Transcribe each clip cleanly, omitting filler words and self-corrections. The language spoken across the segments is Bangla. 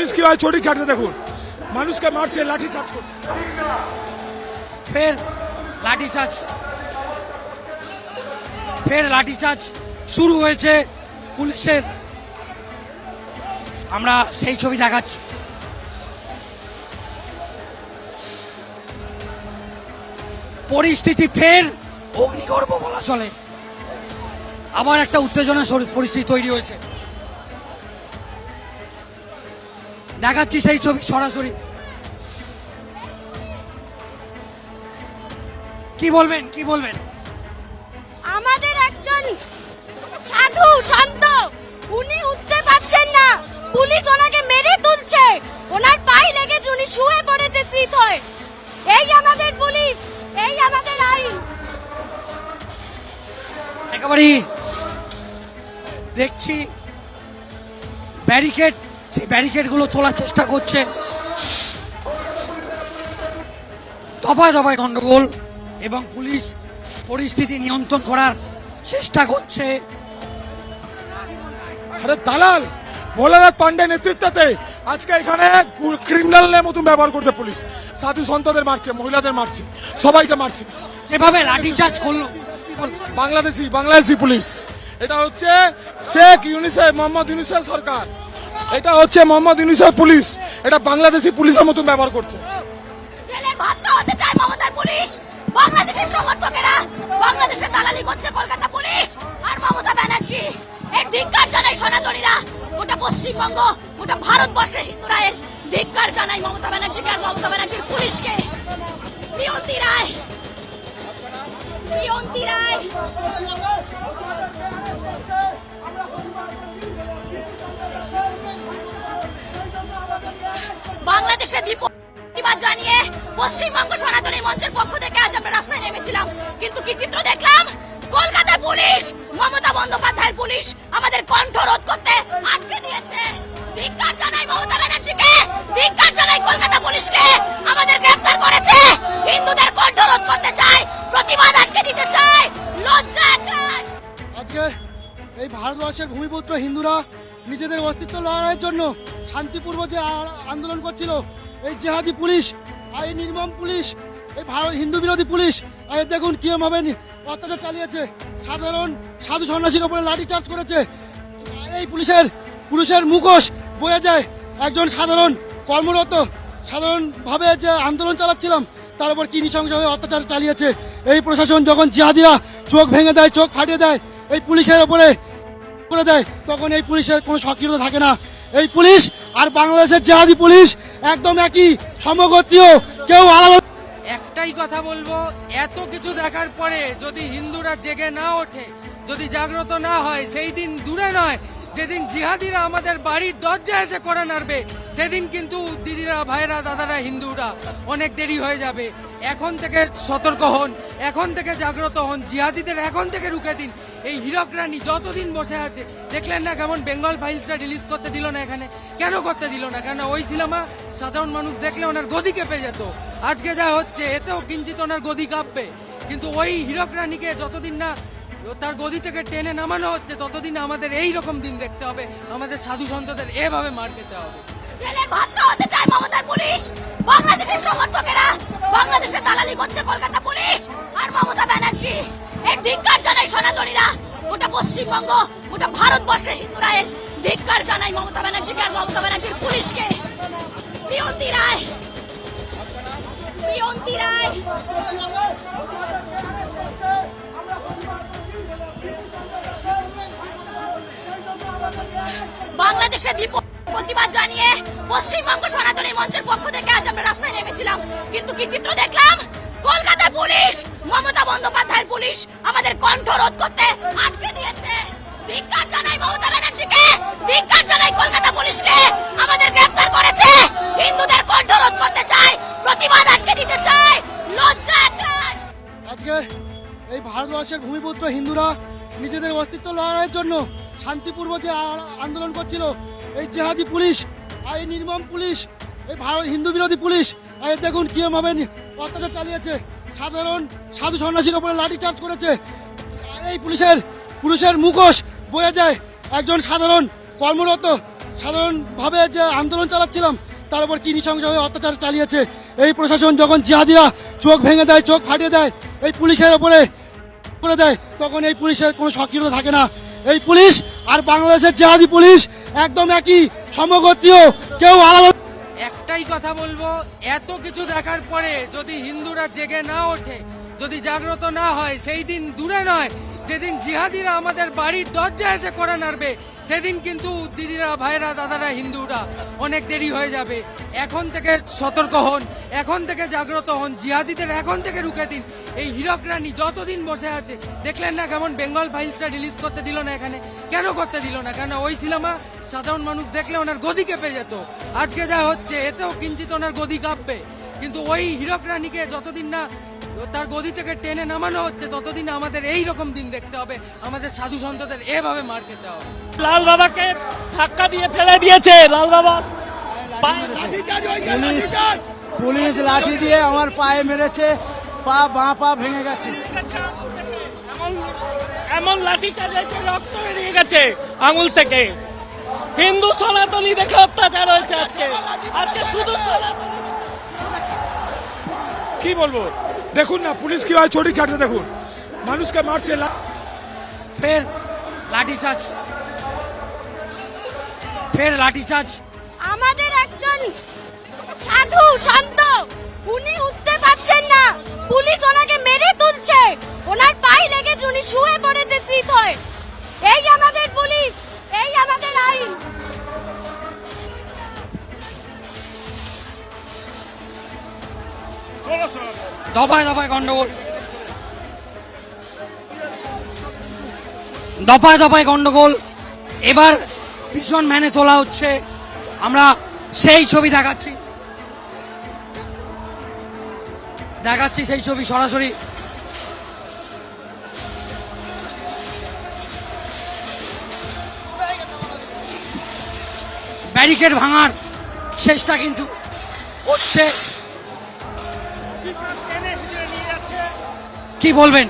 পুলিশ কিভাবে ছড়ি ছাড়তে দেখুন, মানুষকে মারছে, লাঠি চার্জ করছে। ফের লাঠিচার্জ শুরু হয়েছে পুলিশের। আমরা সেই ছবি দেখাচ্ছি। পরিস্থিতি ফের অগ্নিগর্ভ বলা চলে, আবার একটা উত্তেজনা পরিস্থিতি তৈরি হয়েছে। দেখাচ্ছি সেই ছবি সরাসরি। কি বলবেন? আমাদের একজন সাধু সন্ত, উনি উঠতে পারছেন না, পুলিশ ওনাকে মেরে তুলছে, ওনার পায়ে লেগেছে, উনি শুয়ে পড়েছে চিত হয়ে। এই আমাদের পুলিশ, এই আমাদের আইন। একেবারেই দেখছি সেই ব্যারিকেড গুলো তোলার চেষ্টা করছে। দফায় দফায় গন্ডগোল এবং পুলিশ পরিস্থিতি নিয়ন্ত্রণ করার চেষ্টা করছে। আরে দালাল ভোলানাথ পান্ডে নেতৃত্বে আজকে এখানে ক্রিমিনালের মতন ব্যবহার করছে পুলিশ। সাধু সন্তদের মারছে, মহিলাদের মারছে, সবাইকে মারছে। যেভাবে লাঠিচার্জ করলো বাংলাদেশি পুলিশ। এটা হচ্ছে শেখ ইউনিসেফ, মোহাম্মদ ইউনিসেফ সরকার। এটা হচ্ছে মোহাম্মদ ইউনিসেফ পুলিশ। এটা বাংলাদেশি পুলিশের মতন ব্যবহার করছে। ছেলের ভাত খাওয়াতে চায় মমতার পুলিশ, বাংলাদেশের সমর্থকেরা বাংলাদেশে দালালি করছে কলকাতা পুলিশ আর মমতা ব্যানার্জি। এর ধিক্কার জানাই সনাতনীরা, গোটা পশ্চিমবঙ্গ, গোটা ভারতবর্ষের হিন্দুরা এর ধিক্কার জানাই মমতা ব্যানার্জিকে আর মমতা ব্যানার্জির পুলিশকে। প্রিয়ন্তী রায় বাংলাদেশে প্রতিবাদ জানিয়ে পশ্চিমবঙ্গ সনাতনী মঞ্চের পক্ষ থেকে আজ আমরা রাস্তায় নেমেছিলাম, কিন্তু কি চিত্র দেখলাম? কলকাতার পুলিশ, মমতা বন্দ্যোপাধ্যায়ের পুলিশ আমাদের কণ্ঠ রোধ করতে আটকে দিয়েছে। ধিক্কার জানাই মমতা ব্যানার্জিকে, ধিক্কার জানাই কলকাতা পুলিশকে। আমাদের গ্রেফতার করেছে, হিন্দুদের কণ্ঠ রোধ করতে চায়, প্রতিবাদ আটকে দিতে চায়। লজ্জা একরাশ। আজকে এই ভারতবর্ষের ভূমিপুত্র হিন্দুরা নিজেদের অস্তিত্ব লড়াইয়ের জন্য শান্তিপূর্ব যে আন্দোলন করছিল, এই জেহাদি পুলিশ আর এই নির্মম পুলিশ, এই ভারত হিন্দু বিরোধী পুলিশ দেখুন কিরমভাবে অত্যাচার চালিয়েছে। সাধারণ সাধু সন্ন্যাসীর উপরে লাঠি চার্জ করেছে। এই পুলিশের মুখোশ বয়ে যায় একজন কর্মরত সাধারণভাবে যে আন্দোলন চালাচ্ছিলাম তার উপর কি নৃশংসভাবে অত্যাচার চালিয়েছে এই প্রশাসন। যখন জিহাদিরা চোখ ভেঙে দেয়, চোখ ফাটিয়ে দেয় এই পুলিশের উপরে করে দেয়, তখন এই পুলিশের কোনো সক্রিয়তা থাকে না। এই পুলিশ আর বাংলাদেশের জিহাদি পুলিশ একদম একই, সমগোত্রীয়, কেউ আলাদা। একটাই কথা বলবো, এত কিছু দেখার পরে যদি হিন্দুরা জেগে না ওঠে, যদি জাগ্রত না হয়, সেই দিন দূরে নয় যেদিন জিহাদিরা আমাদের বাড়ির দরজা এসে করে নাড়বে, সেদিন কিন্তু দিদিরা, ভাইরা, দাদারা, হিন্দুরা অনেক দেরি হয়ে যাবে। এখন থেকে সতর্ক হন, এখন থেকে জাগ্রত হন, জিহাদিদের এখন থেকে রুখে দিন। এই হীরক রানী যতদিন বসে আছে, দেখলেন না কেমন বেঙ্গল ফাইলসটা রিলিজ করতে দিল না এখানে? কেন করতে দিল না? কেন ওই সিনেমা সাধারণ মানুষ দেখলে ওনার গদি কেঁপে যেত। আজকে যা হচ্ছে এতেও কিঞ্চিত ওনার গদি কাঁপবে, কিন্তু ওই হীরক রানীকে যতদিন না তার গদি থেকে টেনে নামানো হচ্ছে, ততদিন আমাদের এই রকম দিন দেখতে হবে, আমাদের সাধু সন্তদের এভাবে মার খেতে হবে। ছেলের ভাত খাওয়াতে চায় মমতার পুলিশ, বাংলাদেশের সমর্থকেরা বাংলাদেশে দালালি করছে কলকাতা পুলিশ আর মমতা ব্যানার্জি। এর ধিক্কার জানাই সনাতনীরা, গোটা পশ্চিমবঙ্গ, গোটা ভারতবর্ষের হিন্দুরা এর ধিক্কার জানাই মমতা ব্যানার্জিকে আর মমতা ব্যানার্জির পুলিশকে। প্রিয়ন্তী রায় বাংলাদেশে প্রতিবাদ জানিয়ে পশ্চিমবঙ্গ সনাতনী মঞ্চের পক্ষ থেকে আজ আমরা রাস্তায় নেমেছিলাম, কিন্তু কি চিত্র দেখলাম? কলকাতার পুলিশ, মমতা বন্দ্যোপাধ্যায়ের পুলিশ আমাদের কণ্ঠ রোধ করতে আটকে দিয়েছে। ধিক্কার জানাই মমতা ব্যানার্জিকে, ধিক্কার জানাই কলকাতা পুলিশকে। আমাদের গ্রেফতার করেছে, হিন্দুদের কণ্ঠ রোধ করতে চায়, প্রতিবাদ আটকে দিতে চায়। লজ্জা একরাশ। আজকে এই ভারতবর্ষের ভূমিপুত্র হিন্দুরা নিজেদের অস্তিত্ব লড়াইয়ের জন্য শান্তিপূর্ব যে আন্দোলন করছিল, এই জেহাদি পুলিশ আর এই নির্মম পুলিশ, এই হিন্দু বিরোধী পুলিশ দেখুন কিরমভাবে অত্যাচার চালিয়েছে। সাধারণ সাধু সন্ন্যাসীর উপরে লাঠি চার্জ করেছে। এই পুলিশের মুখোশ বয়ে যায় একজন কর্মরত সাধারণভাবে যে আন্দোলন চালাচ্ছিলাম তার উপর কি নৃশংসভাবে অত্যাচার চালিয়েছে এই প্রশাসন। যখন জিহাদিরা চোখ ভেঙে দেয়, চোখ ফাটিয়ে দেয় এই পুলিশের ওপরে করে দেয়, তখন এই পুলিশের কোনো সক্রিয়তা থাকে না। এই পুলিশ আর বাংলাদেশের জিহাদি পুলিশ একদম একই, সমগোত্রীয়, কেউ আলাদা। একটাই কথা বলবো, এত কিছু দেখার পরে যদি হিন্দুরা জেগে না ওঠে, যদি জাগ্রত না হয়, সেই দিন দূরে নয় যেদিন জিহাদিরা আমাদের বাড়ির দরজা এসে করে নাড়বে, সেদিন কিন্তু দিদিরা, ভাইরা, দাদারা, হিন্দুরা অনেক দেরি হয়ে যাবে। এখন থেকে সতর্ক হন, এখন থেকে জাগ্রত হন, জিহাদিদের এখন থেকে রুখে দিন। এই হীরক রানী যতদিন বসে আছে, দেখলেন না কেমন বেঙ্গল ফাইলসটা রিলিজ করতে দিল না এখানে? কেন করতে দিল না? কেন ওই সিনেমা সাধারণ মানুষ দেখলে ওনার গদি কেঁপে যেত। আজকে যা হচ্ছে এতেও কিঞ্চিত ওনার গদি কাঁপবে, কিন্তু ওই হীরক রানীকে যতদিন না তার গদি থেকে টেনে নামানো হচ্ছে, ততদিন আমাদের এই রকম দিন দেখতে হবে, আমাদের সাধু সন্তদের এভাবে মার খেতে হবে। লাল বাবাকে ধাক্কা দিয়ে ফেলে দিয়েছে, লাল বাবা পুলিশ লাঠি দিয়ে আমার পায়ে মেরেছে, বাঁ পা ভেঙে গেছে। এমন লাঠি চালিয়েছে, রক্ত বেরিয়ে গেছে আঙুল থেকে। হিন্দু সনাতনী দেখে অত্যাচার হয়েছে আজকে। আজকে শুধু সনাতনী। কি বলবো, দেখুন না পুলিশ কিভাবে ছড়ি ছাড়ছে, দেখুন মানুষকে মারছে। ফের লাঠিচার্জ, ফের লাঠিচার্জ। আমাদের একজন সাধু সন্ত, উনি উঠতে পারছেন না, পুলিশ ওনাকে মেরে তুলছে, ওনার পায়ে লেগেছে, উনি শুয়ে পড়েছে চিত হয়ে। এই আমাদের পুলিশ, এই আমাদের আইন। দফায় দফায় গন্ডগোল, দফায় দফায় গন্ডগোল। এবার ভীষণ ম্যানে তোলা হচ্ছে, আমরা সেই ছবি দেখাচ্ছি সেই ছবি সরাসরি। ব্যারিকেড ভাঙার চেষ্টা কিন্তু হচ্ছে। কি বলবেন?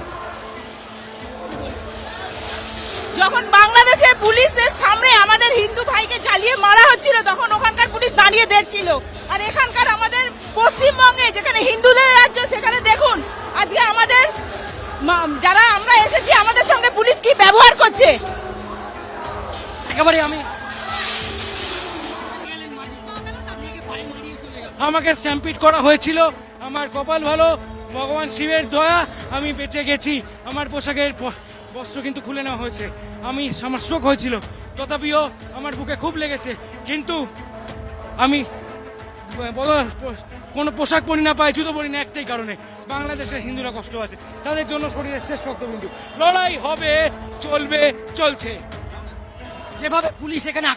যখন বাংলাদেশে পুলিশের সামনে আমাদের হিন্দু ভাইকে জ্বালিয়ে মারা হচ্ছিল, তখন ওখানকার পুলিশ দাঁড়িয়ে দেখছিল। আর এখানকার আমাদের পশ্চিমবঙ্গে যেখানে হিন্দুদের রাজ্য, সেখানে দেখুন আজকে আমাদের যারা আমরা এসেছি আমাদের সঙ্গে পুলিশ কি ব্যবহার করছে। একেবারে আমি আমাকে স্ট্যাম্পিড করা হয়েছিল, আমার কপাল ভালো, ভগবান শিবের দয়া, আমি বেঁচে গেছি। আমার পোশাকের বস্ত্র কিন্তু খুলে নেওয়া হয়েছে। আমার স্ট্রোক হয়েছিল, তথাপিও আমার বুকে খুব লেগেছে, কিন্তু আমি কোনো পোশাক পরি না, পায়ে জুতো পরি না, একটাই কারণে, বাংলাদেশের হিন্দুরা কষ্ট আছে, তাদের জন্য শরীরের শেষ রক্তবিন্দু। লড়াই হবে, চলবে, চলছে। যেভাবে পুলিশ এখানে